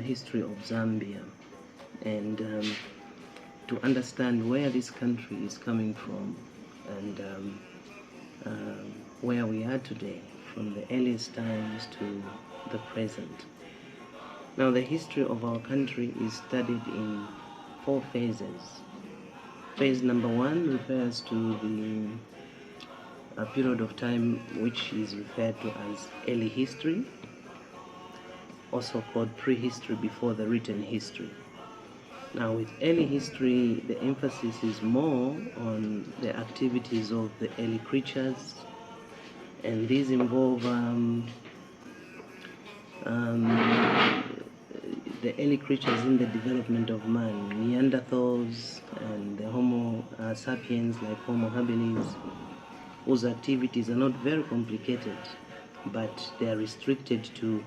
history of Zambia and to understand where this country is coming from and where we are today, from the earliest times to the present. Now, the history of our country is studied in 4 phases. Phase number 1 refers to the period of time which is referred to as early history, also called prehistory before the written history. Now, with early history, the emphasis is more on the activities of the early creatures, and these involve the early creatures in the development of man, Neanderthals and the Homo sapiens like Homo habilis, whose activities are not very complicated, but they are restricted to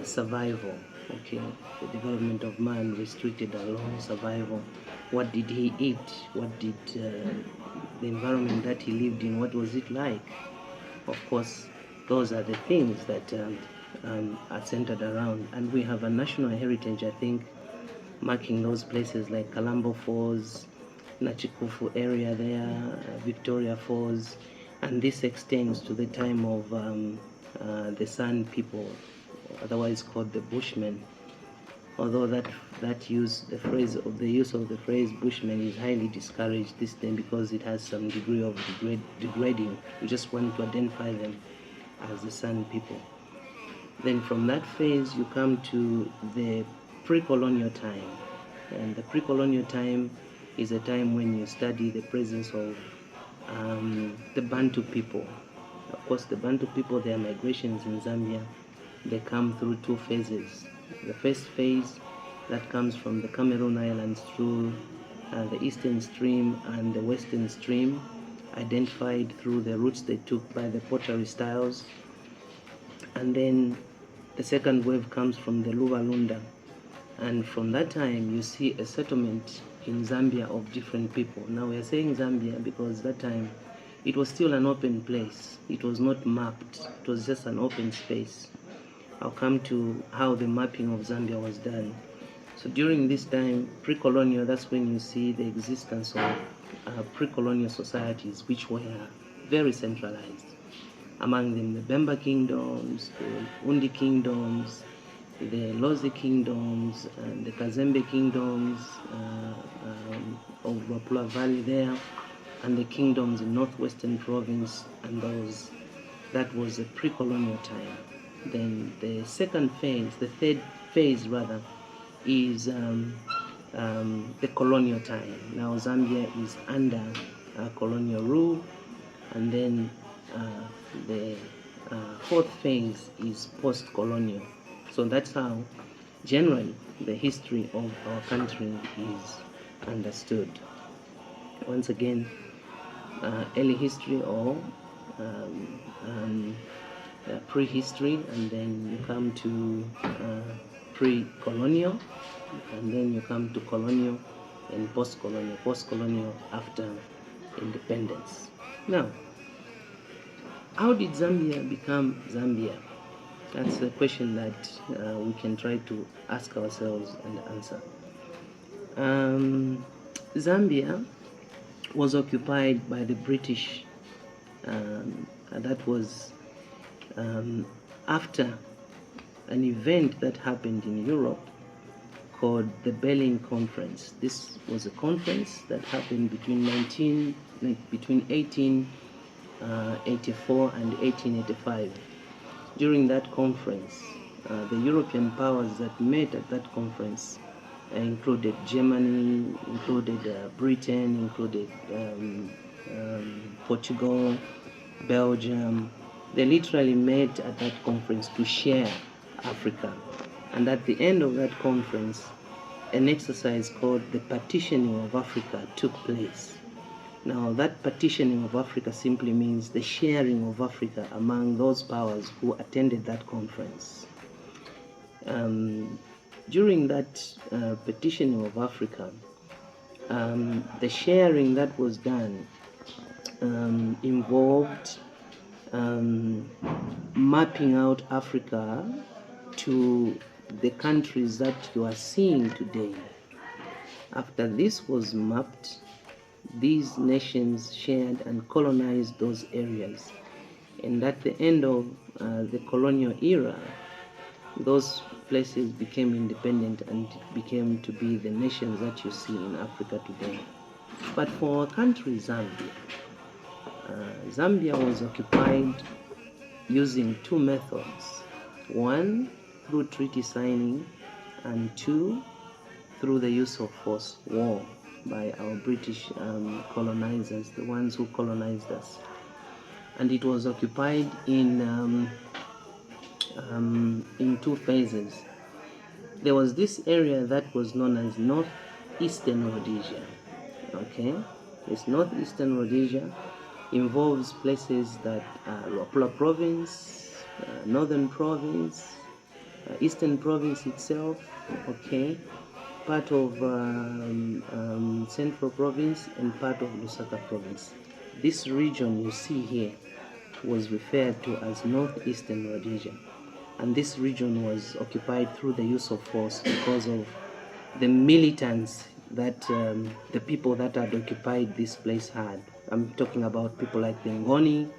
survival. Okay, the development of man restricted along survival. What did he eat? What did the environment that he lived in, what was it like? Of course, those are the things that are centered around, and we have a national heritage, I think, marking those places like Kalambo Falls, Nachikufu area there, Victoria Falls, and this extends to the time of the San people, otherwise called the Bushmen. Although the use of the phrase Bushman is highly discouraged this day because it has some degree of degrading. We just want to identify them as the San people. Then from that phase you come to the pre-colonial time, and the pre-colonial time is a time when you study the presence of the Bantu people. Of course, the Bantu people, their migrations in Zambia, they come through 2 phases. The first phase that comes from the Cameroon Islands through the eastern stream and the western stream, identified through the routes they took by the pottery styles. And then the second wave comes from the Lubalunda, and from that time you see a settlement in Zambia of different people. Now we are saying Zambia because that time it was still an open place. It was not mapped. It was just an open space. I'll come to how the mapping of Zambia was done. So during this time, pre-colonial, that's when you see the existence of pre-colonial societies which were very centralized. Among them, the Bemba kingdoms, the Undi kingdoms, the Lozi kingdoms, and the Kazembe kingdoms of Wapula Valley there, and the kingdoms in northwestern province, and that was a pre-colonial time. Then the second phase, the third phase rather, is the colonial time. Now Zambia is under colonial rule, and then the fourth phase is post-colonial. So that's how generally the history of our country is understood. Once again, early history or prehistory, and then you come to pre-colonial, and then you come to colonial and post-colonial after independence. Now, how did Zambia become Zambia? That's the question that we can try to ask ourselves and answer. Zambia was occupied by the British, and that was after an event that happened in Europe called the Berlin Conference. This was a conference that happened between 1884 and 1885. During that conference, the European powers that met at that conference included Germany, included Britain, included Portugal, Belgium. They literally met at that conference to share Africa. And at the end of that conference, an exercise called the partitioning of Africa took place. Now, that partitioning of Africa simply means the sharing of Africa among those powers who attended that conference. During that partitioning of Africa, the sharing that was done involved mapping out Africa to the countries that you are seeing today. After this was mapped, these nations shared and colonized those areas. And at the end of the colonial era, those places became independent and became to be the nations that you see in Africa today. But for our country, Zambia, Zambia was occupied using two methods. One, through treaty signing, and two, through the use of force, war, by our British colonizers, the ones who colonized us. And it was occupied in two phases. There was this area that was known as Northeastern Rhodesia. Okay, this Northeastern Rhodesia involves places that Luapula Province, Northern Province, Eastern Province itself, okay, part of Central Province and part of Lusaka Province. This region you see here was referred to as Northeastern Rhodesia, and this region was occupied through the use of force because of the militants that the people that had occupied this place had. I'm talking about people like the Ngoni,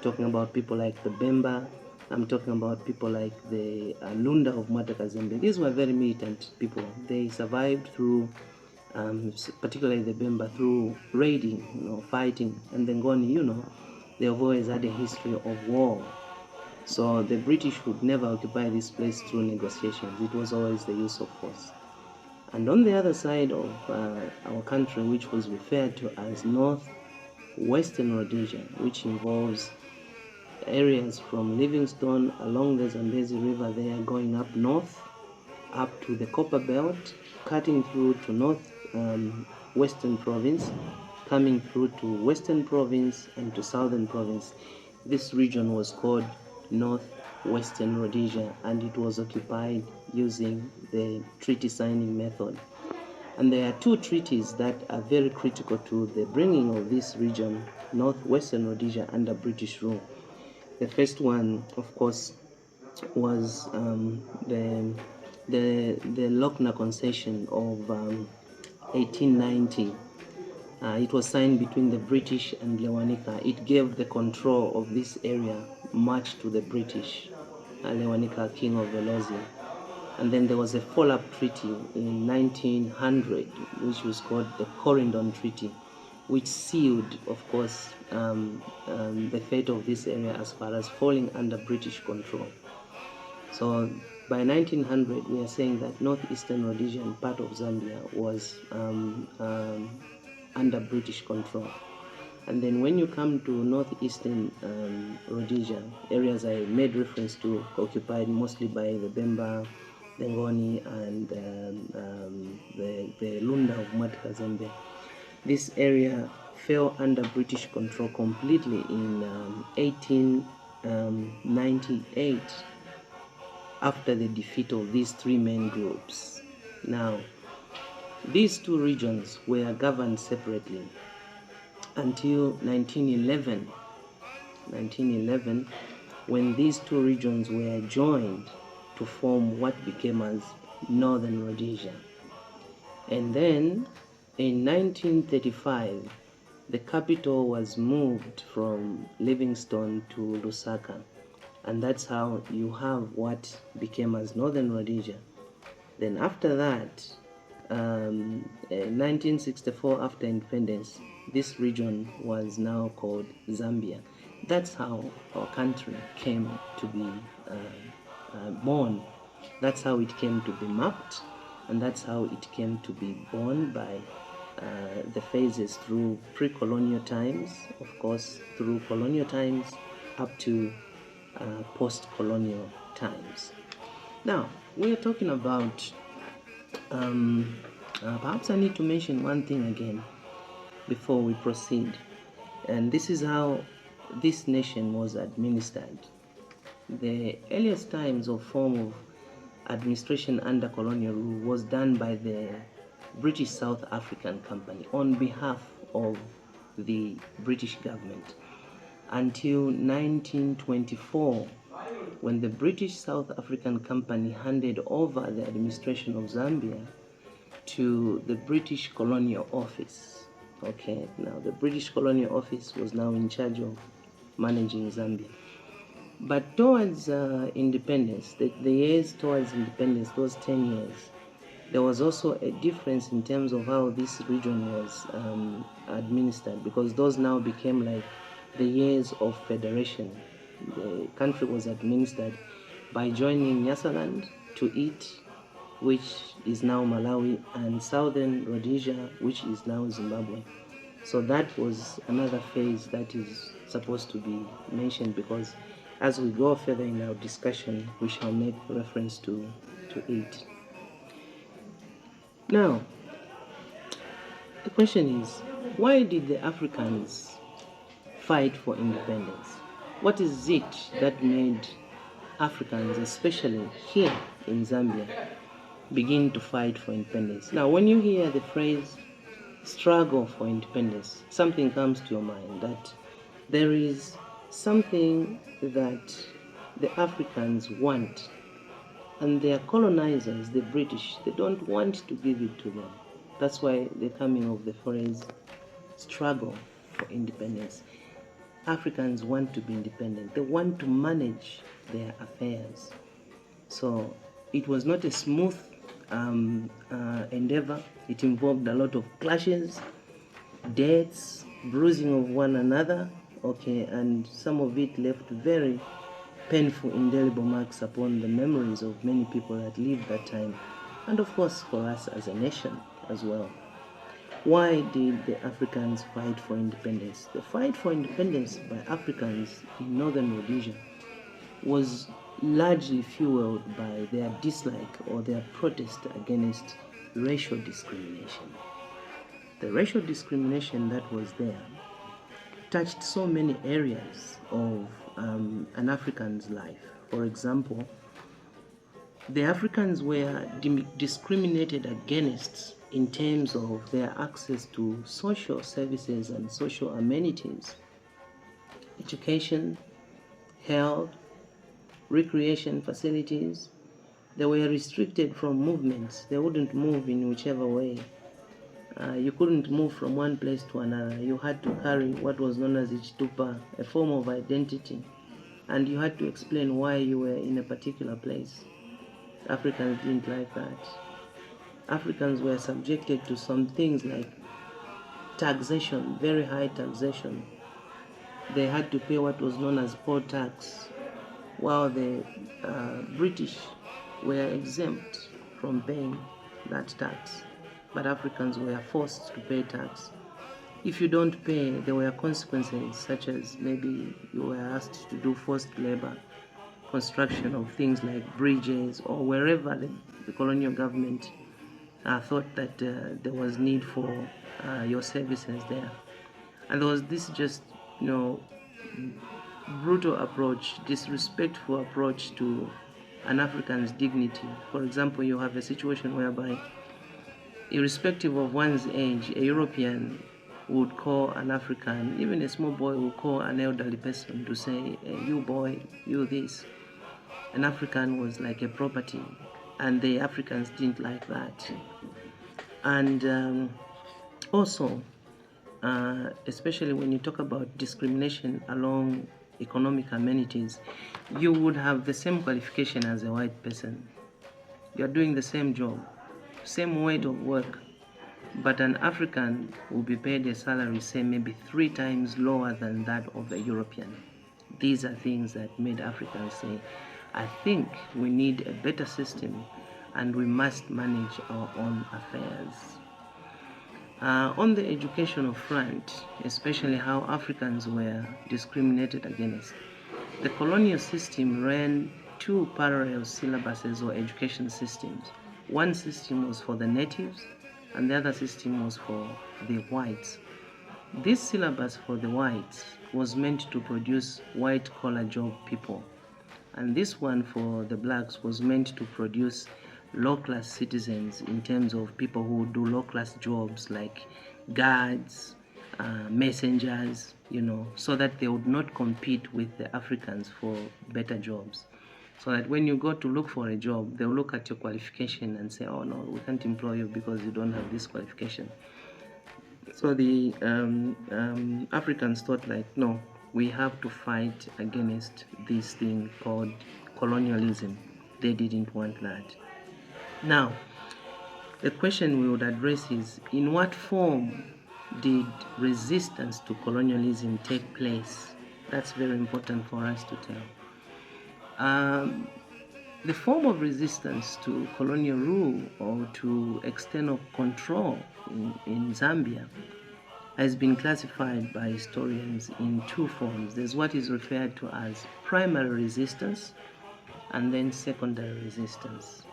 talking about people like the Bemba, I'm talking about people like the Lunda of Zambia. These were very militant people. They survived through, particularly the Bemba, through raiding, fighting, and the Ngoni, they have always had a history of war. So the British would never occupy this place through negotiations. It was always the use of force. And on the other side of our country, which was referred to as Northwestern Rhodesia, which involves areas from Livingstone along the Zambezi River there, going up north, up to the Copper Belt, cutting through to Western Province, coming through to Western Province and to Southern Province. This region was called Northwestern Rhodesia, and it was occupied using the treaty signing method. And there are two treaties that are very critical to the bringing of this region, Northwestern Rhodesia, under British rule. The first one, of course, was the Lochner Concession of 1890. It was signed between the British and Lewanika. It gave the control of this area much to the British, Lewanika, King of Velozi. And then there was a follow-up treaty in 1900, which was called the Corridon Treaty, which sealed, of course, the fate of this area as far as falling under British control. So by 1900, we are saying that Northeastern Rhodesia and part of Zambia was under British control. And then when you come to Northeastern Rhodesia, areas I made reference to, occupied mostly by the Bemba, the Ngoni, and the Lunda of Zambia. This area fell under British control completely in 1898 after the defeat of these three main groups. Now, these two regions were governed separately until 1911, when these two regions were joined to form what became as Northern Rhodesia. And then in 1935, the capital was moved from Livingstone to Lusaka, and that's how you have what became as Northern Rhodesia. Then after that, in 1964, after independence, this region was now called Zambia. That's how our country came to be born. That's how it came to be mapped, and that's how it came to be born by the phases through pre-colonial times, of course, through colonial times up to post-colonial times. Now, we're talking about, perhaps I need to mention one thing again before we proceed, and this is how this nation was administered. The earliest times of form of administration under colonial rule was done by the British South African Company on behalf of the British government until 1924, when the British South African Company handed over the administration of Zambia to the British Colonial Office. Okay, now the British Colonial Office was now in charge of managing Zambia. But towards independence, the years towards independence, those 10 years, there was also a difference in terms of how this region was administered, because those now became like the years of federation. The country was administered by joining Nyasaland to it, which is now Malawi, and Southern Rhodesia, which is now Zimbabwe. So that was another phase that is supposed to be mentioned, because as we go further in our discussion, we shall make reference to it. Now, the question is, why did the Africans fight for independence? What is it that made Africans, especially here in Zambia, begin to fight for independence? Now, when you hear the phrase struggle for independence, something comes to your mind, that there is something that the Africans want, and their colonizers, the British, they don't want to give it to them. That's why the coming of the phrase struggle for independence. Africans want to be independent. They want to manage their affairs. So it was not a smooth endeavor. It involved a lot of clashes, deaths, bruising of one another, okay, and some of it left very painful, indelible marks upon the memories of many people that lived that time, and of course for us as a nation as well. Why did the Africans fight for independence? The fight for independence by Africans in northern Rhodesia was largely fueled by their dislike or their protest against racial discrimination. The racial discrimination that was there touched so many areas of an African's life. For example, the Africans were discriminated against in terms of their access to social services and social amenities, education, health, recreation facilities. They were restricted from movements. They wouldn't move in whichever way. You couldn't move from one place to another. You had to carry what was known as ichitupa, a form of identity, and you had to explain why you were in a particular place. Africans didn't like that. Africans were subjected to some things like taxation, very high taxation. They had to pay what was known as poll tax, while the British were exempt from paying that tax. But Africans were forced to pay tax. If you don't pay, there were consequences, such as maybe you were asked to do forced labor, construction of things like bridges, or wherever the colonial government thought that there was need for your services there. And there was this just, brutal approach, disrespectful approach to an African's dignity. For example, you have a situation whereby, irrespective of one's age, a European would call an African, even a small boy would call an elderly person to say, hey, you boy, you this. An African was like a property, and the Africans didn't like that. And also, especially when you talk about discrimination along economic amenities, you would have the same qualification as a white person. You're doing the same job, same weight of work, but an African will be paid a salary, say maybe 3 times lower than that of a European. These are things that made Africans say, I think we need a better system and we must manage our own affairs. On the educational front, especially how Africans were discriminated against, the colonial system ran 2 parallel syllabuses or education systems. One system was for the natives, and the other system was for the whites. This syllabus for the whites was meant to produce white-collar job people, and this one for the blacks was meant to produce low-class citizens in terms of people who do low-class jobs like guards, messengers, so that they would not compete with the Africans for better jobs. So that when you go to look for a job, they'll look at your qualification and say, oh no, we can't employ you because you don't have this qualification. So the Africans thought like, no, we have to fight against this thing called colonialism. They didn't want that. Now, the question we would address is, in what form did resistance to colonialism take place? That's very important for us to tell. The form of resistance to colonial rule or to external control in Zambia has been classified by historians in two forms. There's what is referred to as primary resistance and then secondary resistance.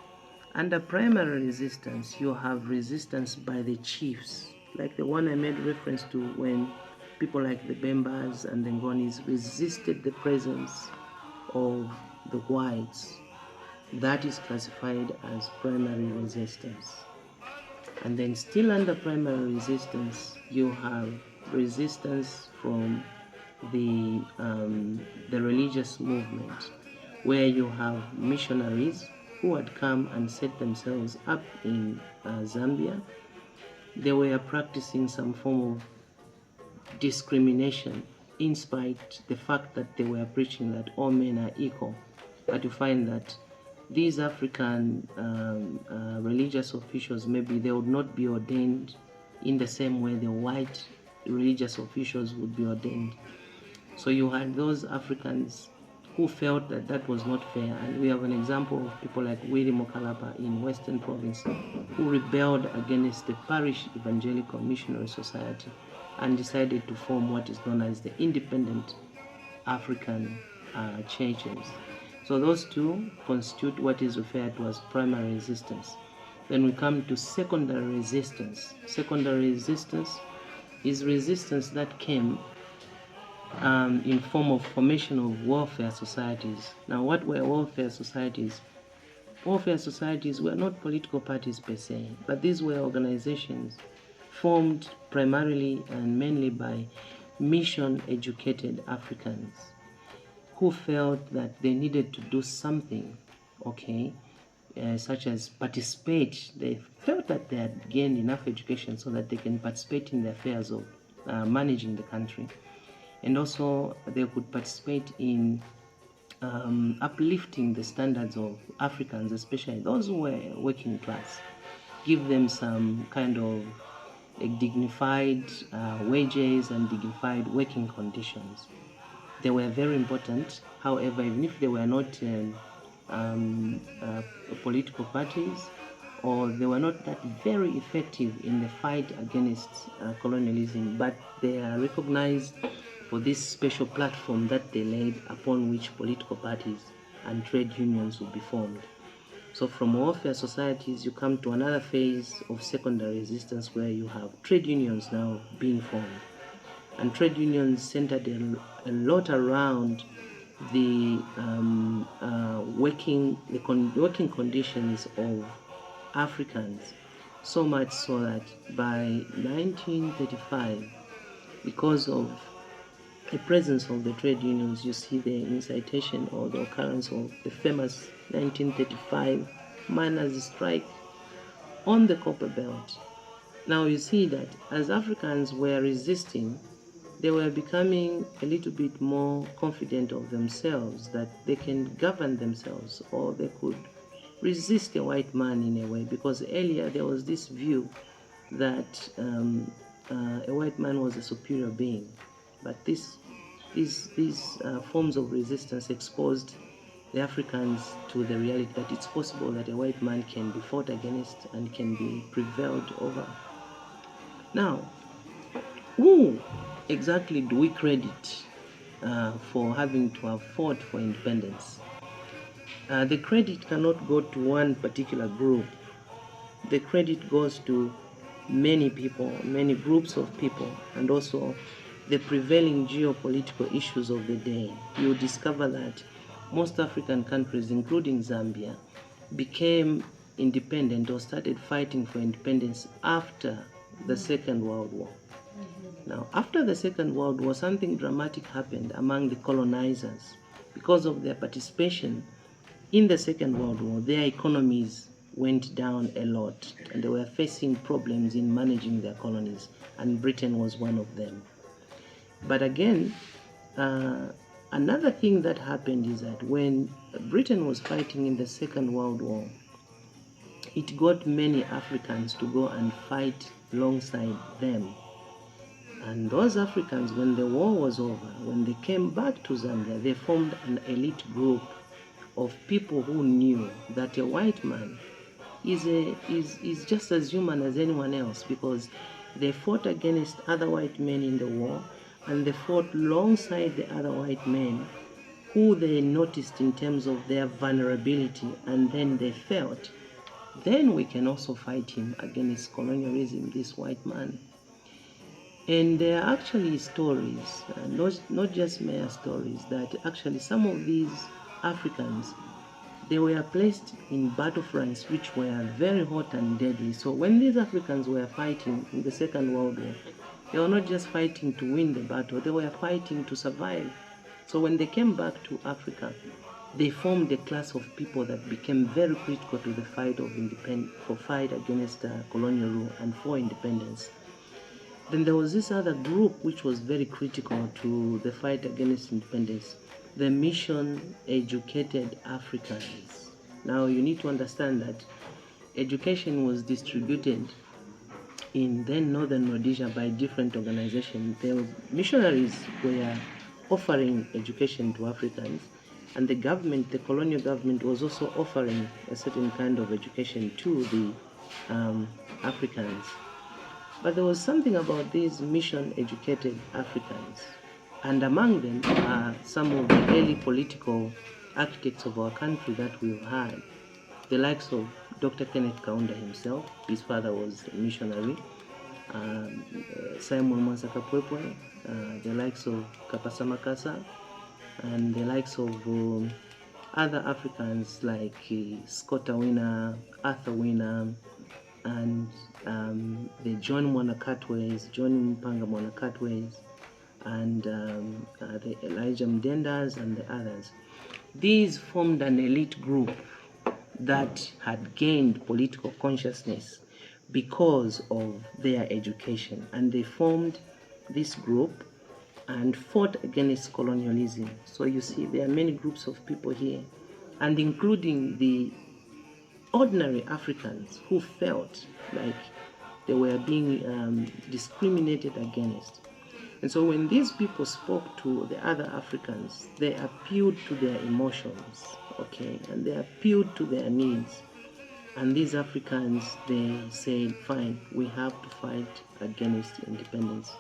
Under primary resistance, you have resistance by the chiefs, like the one I made reference to when people like the Bembas and the Ngonis resisted the presence of the whites. That is classified as primary resistance. And then still under primary resistance, you have resistance from the religious movement, where you have missionaries who had come and set themselves up in Zambia. They were practicing some form of discrimination, in spite the fact that they were preaching that all men are equal. But you find that these African religious officials, maybe they would not be ordained in the same way the white religious officials would be ordained. So you had those Africans who felt that that was not fair, and we have an example of people like Willie Mokalapa in Western Province who rebelled against the Parish Evangelical Missionary Society and decided to form what is known as the Independent African Churches. So those two constitute what is referred to as primary resistance. Then we come to secondary resistance. Secondary resistance is resistance that came in form of formation of welfare societies. Now, what were welfare societies? Welfare societies were not political parties per se, but these were organizations formed primarily and mainly by mission-educated Africans who felt that they needed to do something, such as participate. They felt that they had gained enough education so that they can participate in the affairs of managing the country. And also they could participate in uplifting the standards of Africans, especially those who were working class, give them some kind of dignified wages and dignified working conditions. They were very important. However, even if they were not political parties, or they were not that very effective in the fight against colonialism, but they are recognized for this special platform that they laid, upon which political parties and trade unions would be formed. So from welfare societies, you come to another phase of secondary resistance, where you have trade unions now being formed. And trade unions centered a lot around the working conditions of Africans, so much so that by 1935, because of the presence of the trade unions, you see the incitation or the occurrence of the famous 1935 miners' strike on the Copper Belt. Now you see that as Africans were resisting, they were becoming a little bit more confident of themselves, that they can govern themselves, or they could resist a white man in a way, because earlier there was this view that a white man was a superior being. But these forms of resistance exposed the Africans to the reality that it's possible that a white man can be fought against and can be prevailed over. Now, who exactly do we credit for having to have fought for independence? The credit cannot go to one particular group. The credit goes to many people, many groups of people, and also the prevailing geopolitical issues of the day. You discover that most African countries, including Zambia, became independent or started fighting for independence after the Second World War. Now, after the Second World War, something dramatic happened among the colonizers. Because of their participation in the Second World War, their economies went down a lot, and they were facing problems in managing their colonies, and Britain was one of them. But again, another thing that happened is that when Britain was fighting in the Second World War, it got many Africans to go and fight alongside them. And those Africans, when the war was over, when they came back to Zambia, they formed an elite group of people who knew that a white man is just as human as anyone else, because they fought against other white men in the war, and they fought alongside the other white men who they noticed in terms of their vulnerability, and then they felt, then we can also fight him against colonialism, this white man. And there are actually stories, not just mere stories, that actually some of these Africans, they were placed in battlefronts which were very hot and deadly. So when these Africans were fighting in the Second World War, they were not just fighting to win the battle, they were fighting to survive. So when they came back to Africa, they formed a class of people that became very critical to the fight against colonial rule and for independence. Then there was this other group which was very critical to the fight against independence, the mission-educated Africans. Now you need to understand that education was distributed in then Northern Rhodesia by different organizations. The missionaries were offering education to Africans, and the government, the colonial government, was also offering a certain kind of education to the Africans. But there was something about these mission-educated Africans, and among them are some of the early political architects of our country that we've had, the likes of Dr. Kenneth Kaunda himself. His father was a missionary. Simon Mwansaka-Pwepwe, the likes of Kapasa Makasa, and the likes of other Africans like Scott Awina, Arthur Wina, and the John Mwanakatways, John Mpanga Mwanakatways, and the Elijah Mdendas and the others. These formed an elite group that had gained political consciousness because of their education, and they formed this group and fought against colonialism. So you see, there are many groups of people here, and including the ordinary Africans who felt like they were being discriminated against. And so when these people spoke to the other Africans, they appealed to their emotions, okay, and they appealed to their needs. And these Africans, they said, fine, we have to fight against independence.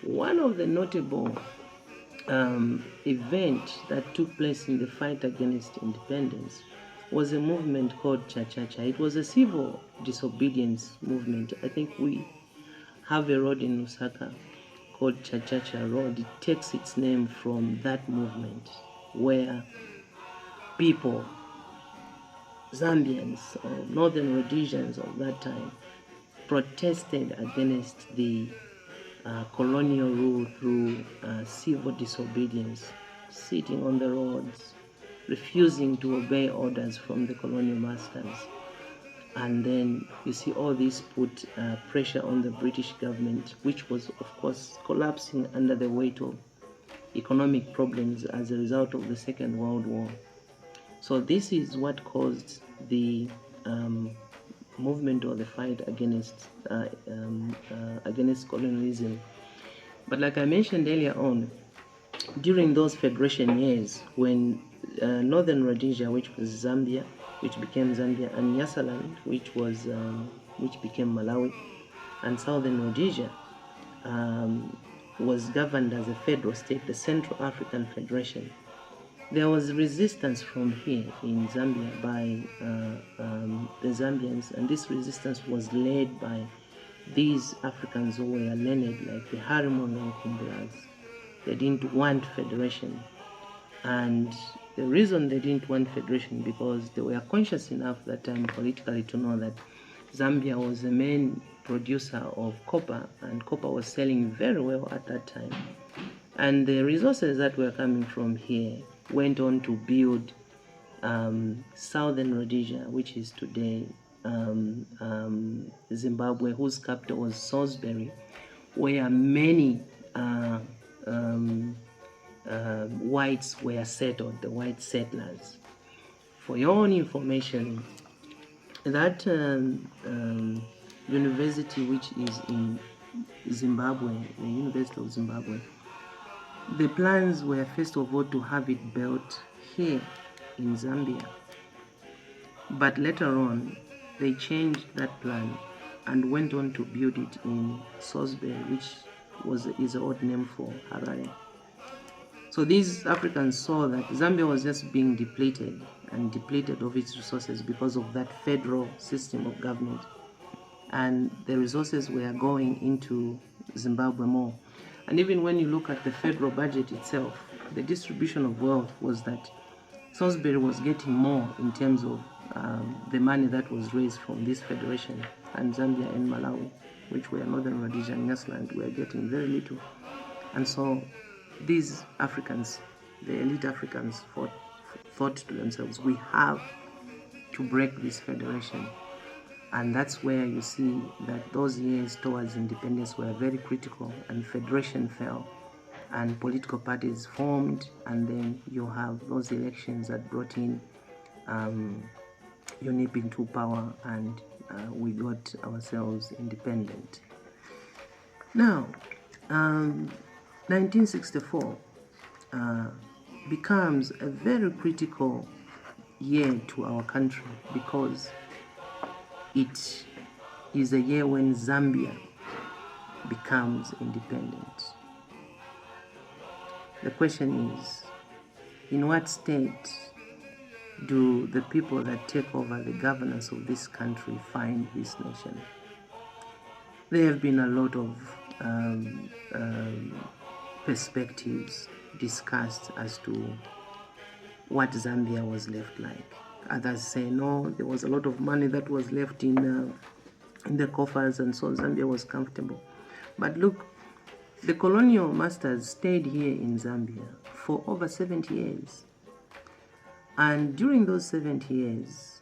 One of the notable events that took place in the fight against independence was a movement called Cha-Cha-Cha. It was a civil disobedience movement. I think we have a road in Lusaka called Cha-Cha-Cha Road. It takes its name from that movement, where people, Zambians or Northern Rhodesians of that time, protested against the colonial rule through civil disobedience, sitting on the roads, refusing to obey orders from the colonial masters. And then you see all this put pressure on the British government, which was of course collapsing under the weight of economic problems as a result of the Second World War. So this is what caused the movement or the fight against colonialism. But like I mentioned earlier on, during those Federation years, when Northern Rhodesia, which was Zambia, which became Zambia, and Nyasaland, which became Malawi, and Southern Rhodesia was governed as a federal state, the Central African Federation. There was resistance from here in Zambia by the Zambians, and this resistance was led by these Africans who were learned, like the Harimono Kumbulas. They didn't want federation, and the reason they didn't want federation because they were conscious enough that time politically to know that Zambia was the main producer of copper, and copper was selling very well at that time. And the resources that were coming from here went on to build southern Rhodesia, which is today Zimbabwe, whose capital was Salisbury, where many whites were settled, the white settlers. For your own information, that university, which is in Zimbabwe, the University of Zimbabwe, the plans were first of all to have it built here in Zambia, but later on they changed that plan and went on to build it in Salisbury, which is an old name for Harare. So these Africans saw that Zambia was just being depleted of its resources because of that federal system of government, and the resources were going into Zimbabwe more. And even when you look at the federal budget itself, the distribution of wealth was that Salisbury was getting more in terms of the money that was raised from this federation, and Zambia and Malawi, which were Northern Rhodesia and Nyasaland, were getting very little. And so these Africans, the elite Africans, thought to themselves, we have to break this federation. And that's where you see that those years towards independence were very critical, and federation fell and political parties formed, and then you have those elections that brought in UNIP into power, and we got ourselves independent. Now, 1964 becomes a very critical year to our country because it is a year when Zambia becomes independent. The question is, in what state do the people that take over the governance of this country find this nation? There have been a lot of perspectives discussed as to what Zambia was left like. Others say no, there was a lot of money that was left in the coffers, and so Zambia was comfortable. But look, the colonial masters stayed here in Zambia for over 70 years. And during those 70 years,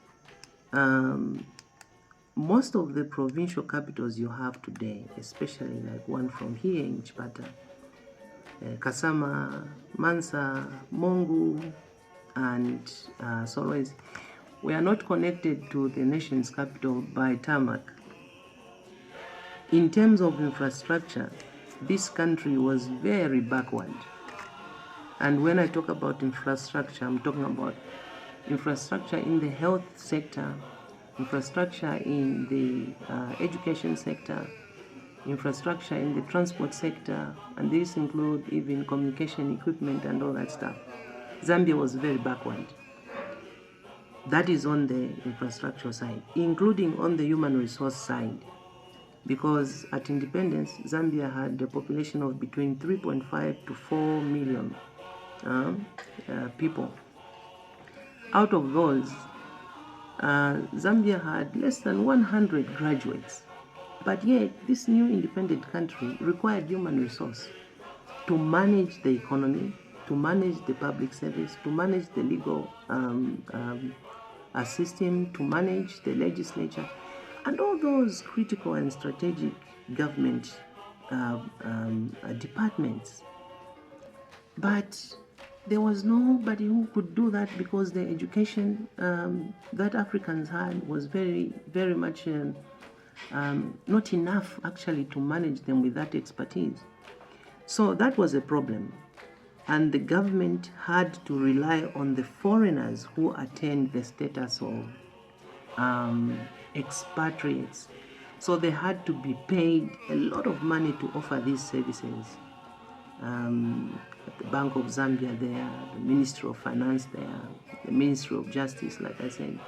most of the provincial capitals you have today, especially like one from here in Chipata, Kasama, Mansa, Mongu, and Solwezi, we are not connected to the nation's capital by tarmac. In terms of infrastructure, this country was very backward. And when I talk about infrastructure, I'm talking about infrastructure in the health sector, infrastructure in the education sector, infrastructure in the transport sector, and these include even communication equipment and all that stuff. Zambia was very backward. That is on the infrastructure side, including on the human resource side, because at independence, Zambia had a population of between 3.5 to 4 million people. Out of those, Zambia had less than 100 graduates. But yet, this new independent country required human resource to manage the economy, to manage the public service, to manage the legal system, to manage the legislature, and all those critical and strategic government departments. But there was nobody who could do that because the education that Africans had was very, very much not enough actually to manage them with that expertise. So that was a problem. And the government had to rely on the foreigners who attained the status of expatriates. So they had to be paid a lot of money to offer these services. At the Bank of Zambia there, the Ministry of Finance there, the Ministry of Justice, like I said.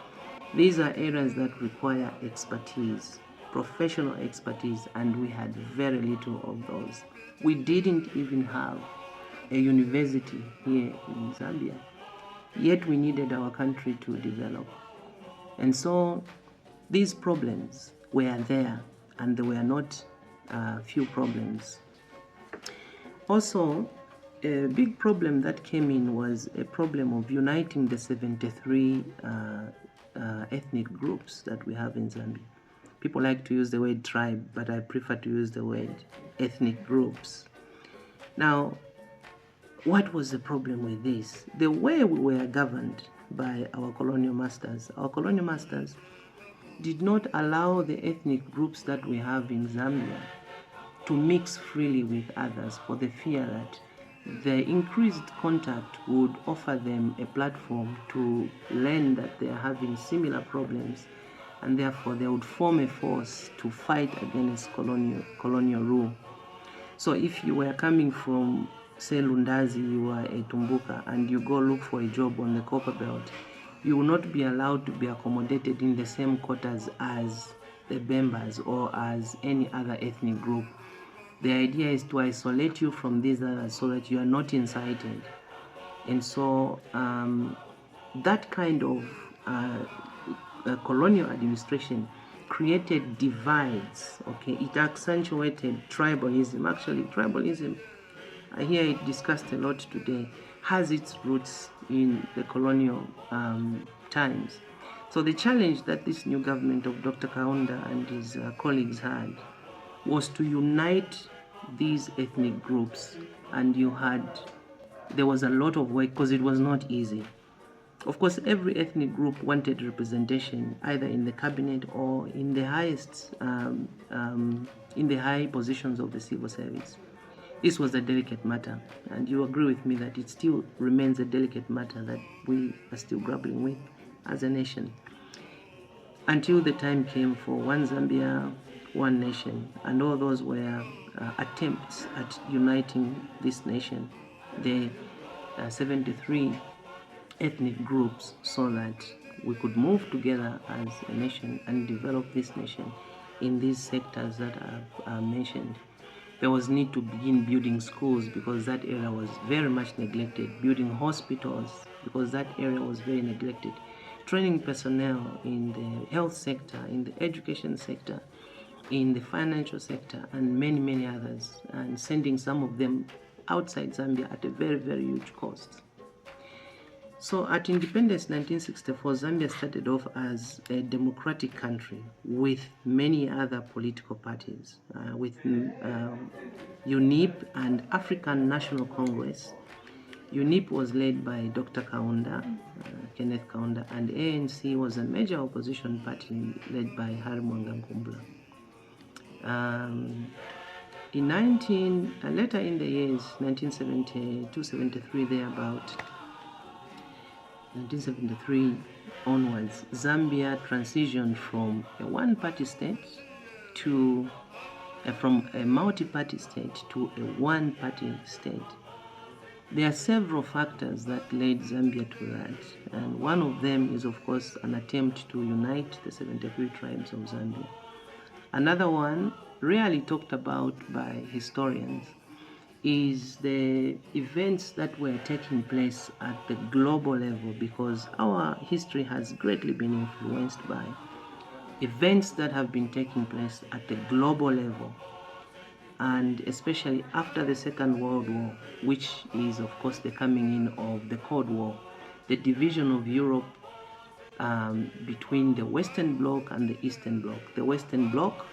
These are areas that require expertise, professional expertise, and we had very little of those. We didn't even have a university here in Zambia, yet we needed our country to develop. And so These problems were there, and there were not few problems. Also, a big problem that came in was a problem of uniting the 73 ethnic groups that we have in Zambia. People like to use the word tribe, but I prefer to use the word ethnic groups. Now, what was the problem with this? The way we were governed by our colonial masters did not allow the ethnic groups that we have in Zambia to mix freely with others, for the fear that the increased contact would offer them a platform to learn that they are having similar problems, and therefore they would form a force to fight against colonial rule. So if you were coming from, say, Lundazi, you were a Tumbuka, and you go look for a job on the Copper Belt, you will not be allowed to be accommodated in the same quotas as the Bembas or as any other ethnic group. The idea is to isolate you from these others so that you are not incited. And so that kind of colonial administration created divides. Okay, it accentuated tribalism. Actually, tribalism, I hear it discussed a lot today, has its roots in the colonial times. So the challenge that this new government of Dr. Kaunda and his colleagues had was to unite these ethnic groups, and there was a lot of work because it was not easy. Of course, every ethnic group wanted representation either in the cabinet or in the highest, in the high positions of the civil service. This was a delicate matter, and you agree with me that it still remains a delicate matter that we are still grappling with as a nation. Until the time came for one Zambia, one nation, and all those were attempts at uniting this nation. The 73 ethnic groups, so that we could move together as a nation and develop this nation in these sectors that are mentioned. There was need to begin building schools because that area was very much neglected, building hospitals because that area was very neglected, training personnel in the health sector, in the education sector, in the financial sector, and many, many others, and sending some of them outside Zambia at a very, very huge cost. So at independence 1964, Zambia started off as a democratic country with many other political parties, with UNIP and African National Congress. UNIP was led by Dr. Kaunda, Kenneth Kaunda, and ANC was a major opposition party led by Harry Mwangankumbula. Later in the years 1972, 73, thereabout, 1973 onwards, Zambia transitioned from a one-party state to from a multi-party state to a one-party state. There are several factors that led Zambia to that, and one of them is, of course, an attempt to unite the 73 tribes of Zambia. Another one, rarely talked about by historians, is the events that were taking place at the global level, because our history has greatly been influenced by events that have been taking place at the global level, and especially after the Second World War, which is, of course, the coming in of the Cold War, the division of Europe between the Western Bloc and the Eastern Bloc. The Western Bloc,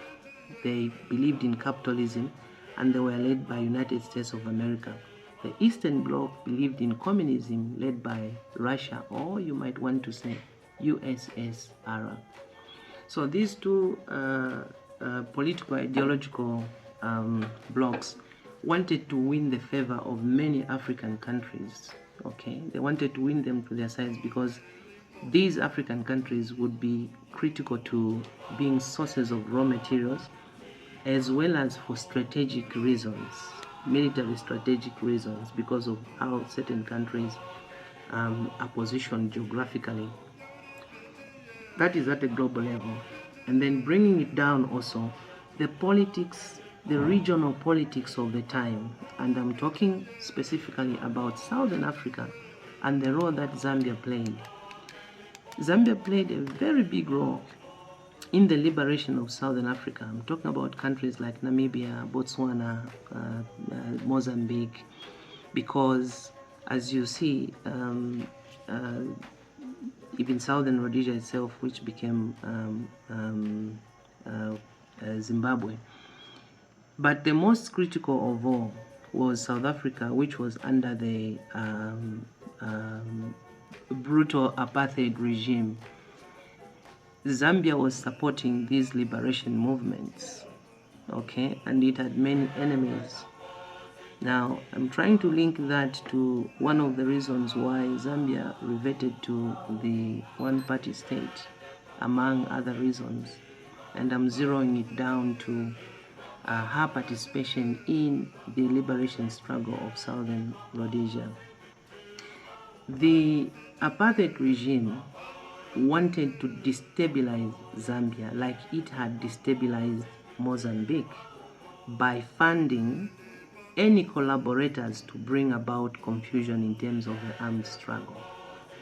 they believed in capitalism, and they were led by United States of America. The Eastern Bloc believed in communism, led by Russia, or you might want to say USSR. So these two political ideological blocs wanted to win the favor of many African countries. Okay, they wanted to win them to their sides because these African countries would be critical to being sources of raw materials, as well as for strategic reasons, military strategic reasons, because of how certain countries are positioned geographically. That is at a global level. And then bringing it down also, the politics, the regional politics of the time, and I'm talking specifically about Southern Africa and the role that Zambia played. Zambia played a very big role in the liberation of Southern Africa. I'm talking about countries like Namibia, Botswana, Mozambique, because as you see, even Southern Rhodesia itself, which became Zimbabwe. But the most critical of all was South Africa, which was under the brutal apartheid regime. Zambia was supporting these liberation movements, okay, and it had many enemies. Now, I'm trying to link that to one of the reasons why Zambia reverted to the one-party state, among other reasons, and I'm zeroing it down to her participation in the liberation struggle of Southern Rhodesia. The apartheid regime wanted to destabilize Zambia like it had destabilized Mozambique by funding any collaborators to bring about confusion in terms of the armed struggle.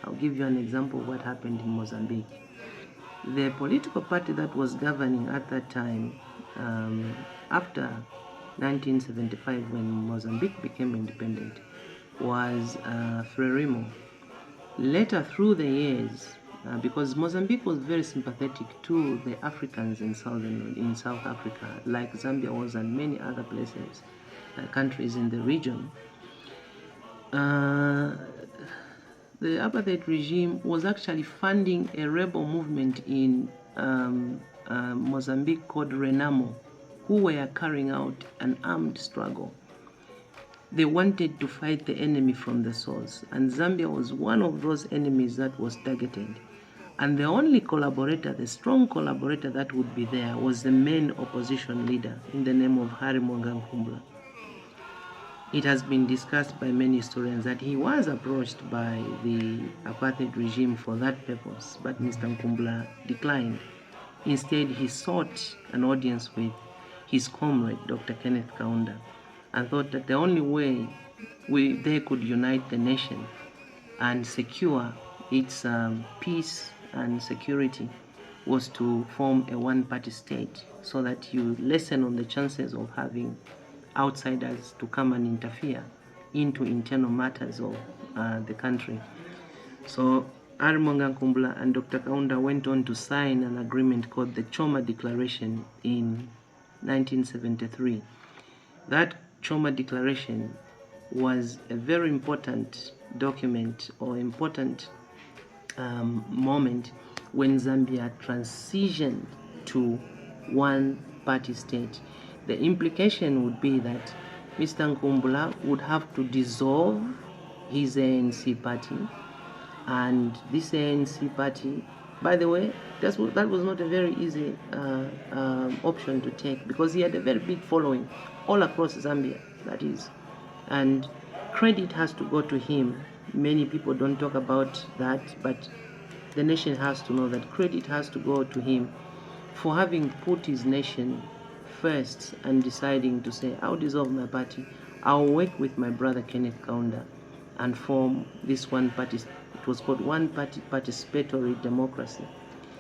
I'll give you an example of what happened in Mozambique. The political party that was governing at that time, after 1975, when Mozambique became independent, was Frelimo. Later, through the years, because Mozambique was very sympathetic to the Africans in South Africa, like Zambia was and many other places, countries in the region, the apartheid regime was actually funding a rebel movement in Mozambique called Renamo, who were carrying out an armed struggle. They wanted to fight the enemy from the source, and Zambia was one of those enemies that was targeted. And the only collaborator, the strong collaborator that would be there, was the main opposition leader in the name of Harry Mongankumbula. It has been discussed by many historians that he was approached by the apartheid regime for that purpose, but Mr. Nkumbula declined. Instead, he sought an audience with his comrade, Dr. Kenneth Kaunda, and thought that the only way they could unite the nation and secure its peace and security was to form a one-party state, so that you lessen on the chances of having outsiders to come and interfere into internal matters of the country. So Harry Mongankumbula and Dr. Kaunda went on to sign an agreement called the Choma Declaration in 1973. That Choma Declaration was a very important document or important moment when Zambia transitioned to one-party state. The implication would be that Mr. Nkumbula would have to dissolve his ANC party, and this ANC party, by the way, that was not a very easy option to take, because he had a very big following all across Zambia, that is, and credit has to go to him. Many people don't talk about that, but the nation has to know that credit has to go to him for having put his nation first and deciding to say, I'll dissolve my party, I'll work with my brother Kenneth Kaunda and form this one party. It was called one party participatory democracy.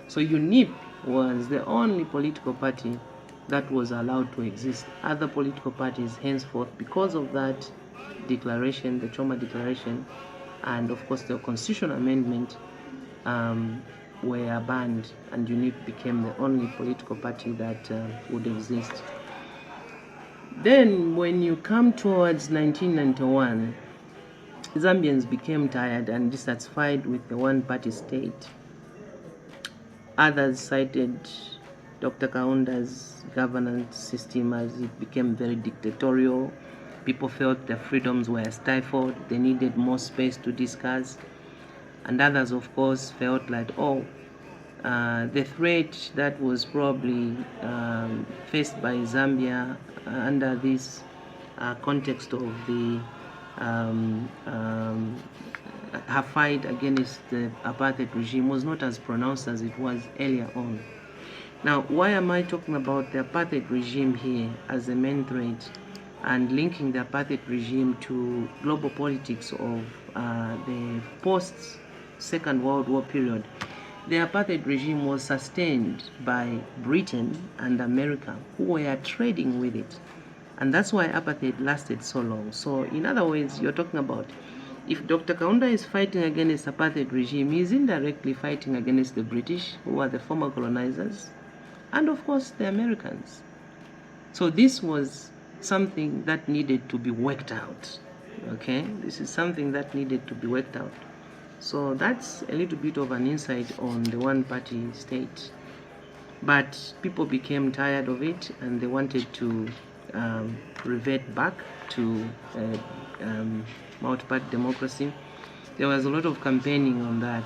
So UNIP was the only political party that was allowed to exist. Other political parties henceforth, because of that declaration, the Choma Declaration, and of course the constitutional amendment, were banned, and UNIP became the only political party that would exist. Then when you come towards 1991, Zambians became tired and dissatisfied with the one-party state. Others cited Dr. Kaunda's governance system as it became very dictatorial. People felt their freedoms were stifled, they needed more space to discuss. And others, of course, felt like, the threat that was probably faced by Zambia under this context of the her fight against the apartheid regime was not as pronounced as it was earlier on. Now, why am I talking about the apartheid regime here as a main threat and linking the apartheid regime to global politics of the post-Second World War period? the apartheid regime was sustained by Britain and America, who were trading with it. And that's why apartheid lasted so long. So in other words, you're talking about, if Dr. Kaunda is fighting against apartheid regime, he's indirectly fighting against the British, who are the former colonizers, and of course the Americans. So this was something that needed to be worked out. Okay, this is something that needed to be worked out. So that's a little bit of an insight on the one-party state. But people became tired of it, and they wanted to revert back to multi-party democracy. There was a lot of campaigning on that,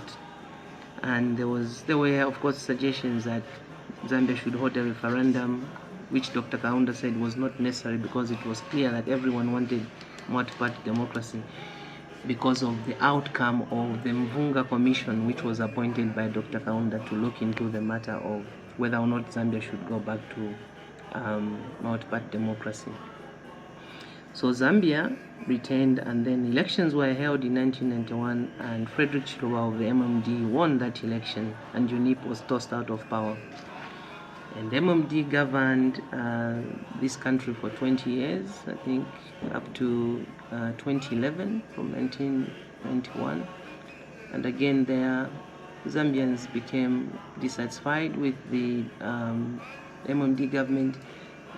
and there were of course suggestions that Zambia should hold a referendum, which Dr. Kaunda said was not necessary because it was clear that everyone wanted multi-party democracy because of the outcome of the Mvunga Commission, which was appointed by Dr. Kaunda to look into the matter of whether or not Zambia should go back to multi-party democracy. So Zambia retained, and then elections were held in 1991, and Frederick Chiluba of the MMD won that election, and UNIP was tossed out of power. And MMD governed this country for 20 years, I think, up to 2011, from 1991. And again, there, Zambians became dissatisfied with the MMD government.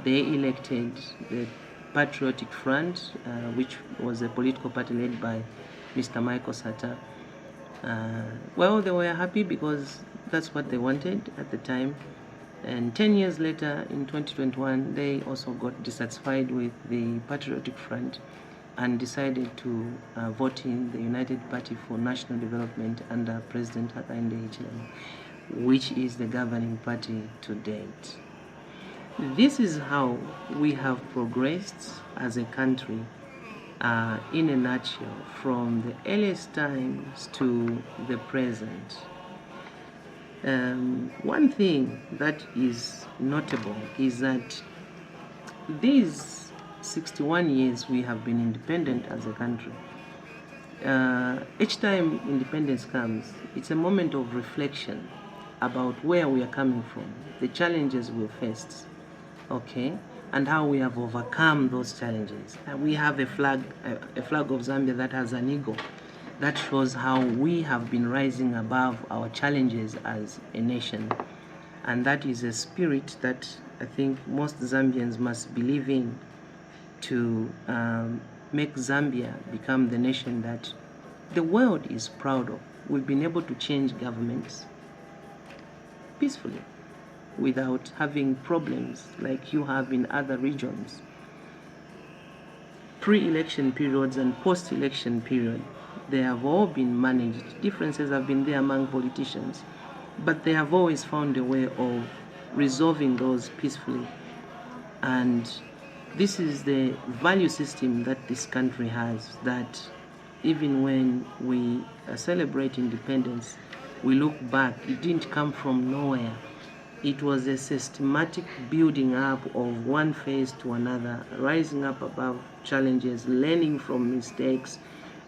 They elected the Patriotic Front, which was a political party led by Mr. Michael Sata. Well, they were happy because that's what they wanted at the time. And 10 years later, in 2021, they also got dissatisfied with the Patriotic Front and decided to vote in the United Party for National Development under President Hakainde Hichilema, which is the governing party to date. This is how we have progressed as a country in a nutshell, from the earliest times to the present. One thing that is notable is that these 61 years we have been independent as a country. Each time independence comes, it's a moment of reflection about where we are coming from, the challenges we faced, okay, and how we have overcome those challenges. We have a flag of Zambia that has an eagle. That shows how we have been rising above our challenges as a nation. And that is a spirit that I think most Zambians must believe in to make Zambia become the nation that the world is proud of. We've been able to change governments peacefully without having problems like you have in other regions. Pre-election periods and post-election period, they have all been managed. Differences have been there among politicians, but they have always found a way of resolving those peacefully. And this is the value system that this country has, that even when we celebrate independence, we look back, it didn't come from nowhere. It was a systematic building up of one phase to another, rising up above challenges, learning from mistakes,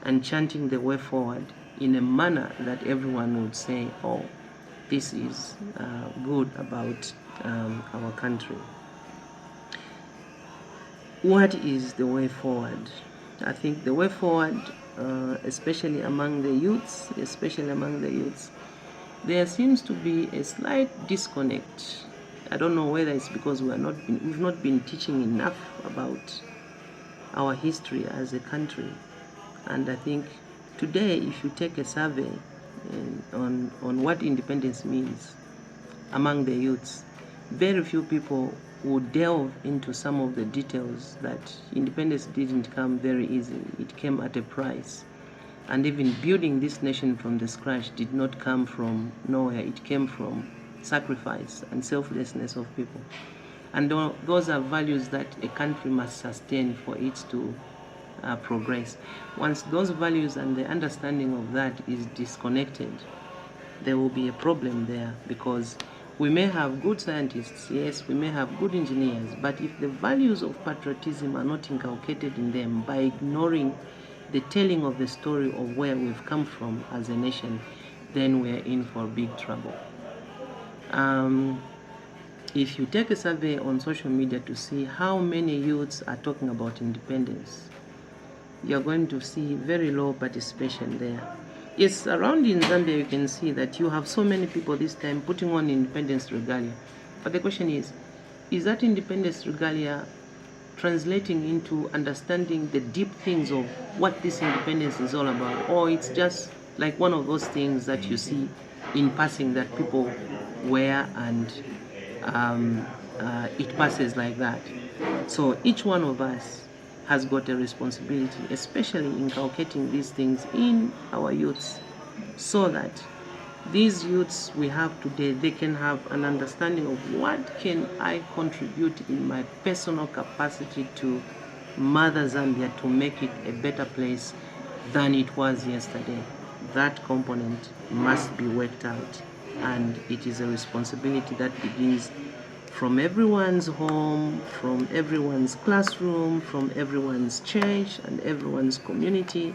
and chanting the way forward in a manner that everyone would say, oh, this is good about our country. What is the way forward? I think the way forward, especially among the youths, there seems to be a slight disconnect. I don't know whether it's because we've not been teaching enough about our history as a country. And I think today, if you take a survey on what independence means among the youths, very few people would delve into some of the details that independence didn't come very easily. It came at a price. And even building this nation from the scratch did not come from nowhere. It came from sacrifice and selflessness of people. And those are values that a country must sustain for it to progress. Once those values and the understanding of that is disconnected, there will be a problem there, because we may have good scientists, yes, we may have good engineers, but if the values of patriotism are not inculcated in them, by ignoring the telling of the story of where we've come from as a nation, then we're in for big trouble. If you take a survey on social media to see how many youths are talking about independence, you're going to see very low participation there. Yes, around in Zambia you can see that you have so many people this time putting on independence regalia. But the question is that independence regalia translating into understanding the deep things of what this independence is all about? Or it's just like one of those things that you see in passing that people wear and it passes like that. So each one of us has got a responsibility, especially inculcating these things in our youths, so that these youths we have today, they can have an understanding of what can I contribute in my personal capacity to Mother Zambia to make it a better place than it was yesterday. That component must be worked out, and it is a responsibility that begins from everyone's home, from everyone's classroom, from everyone's church and everyone's community.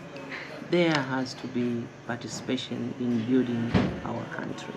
There has to be participation in building our country.